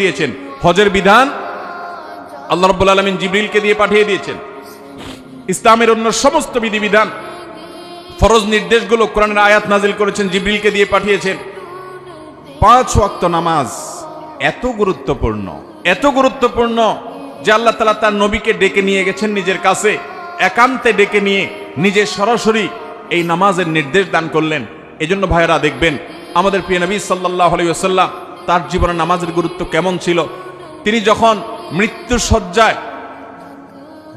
দিয়েছেন। হজের বিধান আল্লাহ রাব্বুল আলামিন জিবরিলকে দিয়ে পাঠিয়ে দিয়েছেন। ইসলামের অন্য সমস্ত বিধিবিধান ফরজ নির্দেশগুলো কোরআনের আয়াত নাজিল করেছেন, জিবরিলকে দিয়ে পাঠিয়েছেন। 5 ওয়াক্ত নামাজ এত গুরুত্বপূর্ণ যে আল্লাহ তাআলা তার নবীকে ডেকে নিয়ে গেছেন নিজের কাছে, একান্তে ডেকে নিয়ে নিজে সরাসরি এই নামাজের নির্দেশ দান করলেন। এজন্য ভাইয়েরা দেখবেন আমাদের প্রিয় নবী সাল্লাল্লাহু আলাইহি ওয়াসাল্লাম তার জীবনে নামাজের গুরুত্ব কেমন ছিল। তিনি যখন মৃত্যু শয্যায়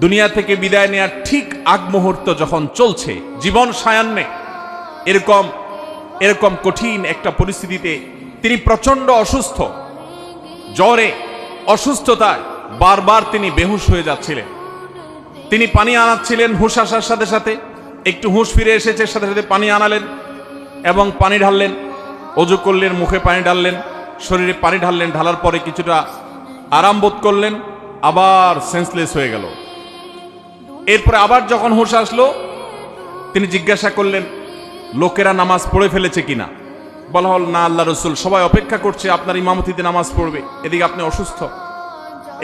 দুনিয়া থেকে বিদায় নেওয়ার ঠিক আগ মুহূর্ত যখন চলছে, জীবন সায়ান্নে, এরকম কঠিন একটা পরিস্থিতিতে তিনি প্রচন্ড অসুস্থ, জ্বরে অসুস্থতায় বারবার তিনি বেহুশ হয়ে যাচ্ছিলেন। তিনি পানি আনাচ্ছিলেন, হুঁশ আসার সাথে সাথে একটু হুঁশ ফিরে এসেছে, সাথে সাথে পানি আনালেন এবং পানি ঢাললেন, ওযু করলেন, মুখে পানি ঢাললেন, শরীরে পানি ঢাললেন, ঢালার পরে কিছুটা আরাম বোধ করলেন, আবার সেন্সলেস হয়ে গেল। এরপরে আবার যখন হুঁশ আসলো তিনি জিজ্ঞাসা করলেন লোকেরা নামাজ পড়ে ফেলেছে কিনা। বলা হল না আল্লাহ রসুল, সবাই অপেক্ষা করছে আপনার ইমামতিতে নামাজ পড়বে, এদিকে আপনি অসুস্থ।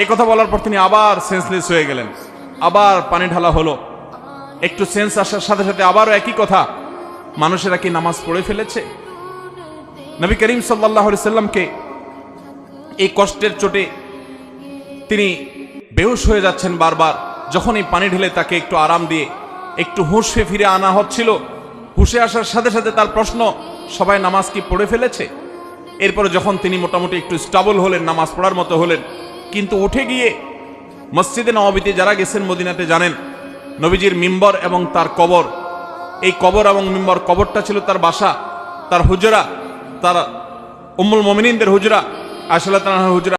এই কথা বলার পর তিনি আবার সেন্সলেস হয়ে গেলেন, আবার পানি ঢালা হলো, একটু সেন্স আসার সাথে সাথে আবারও একই কথা, মানুষেরা কি নামাজ পড়ে ফেলেছে। নবী করিম সাল্লাল্লাহু আলাইহি সাল্লামকে এই কষ্টের চোটে তিনি বেহুশ হয়ে যাচ্ছেন বারবার। যখন এই পানি ঢেলে তাকে একটু আরাম দিয়ে একটু হুঁশে ফিরে আনা হচ্ছিল, হুঁশে আসার সাথে সাথে তার প্রশ্ন, সবাই নামাজ কি পড়ে ফেলেছে। এরপরে যখন তিনি মোটামুটি একটু স্টেবল হলেন, নামাজ পড়ার মতো হলেন, কিন্তু উঠে গিয়ে মসজিদে নববীতে যারা গেছেন মদিনাতে জানেন নবীজির মিম্বর এবং তার কবর, এই কবর এবং মিম্বর, কবরটা ছিল তার বাসা, তার হুজরা, তার উম্মুল মুমিনিনদের হুজরা, আয়েশা রাদিয়াল্লাহু আনহার হুজরা।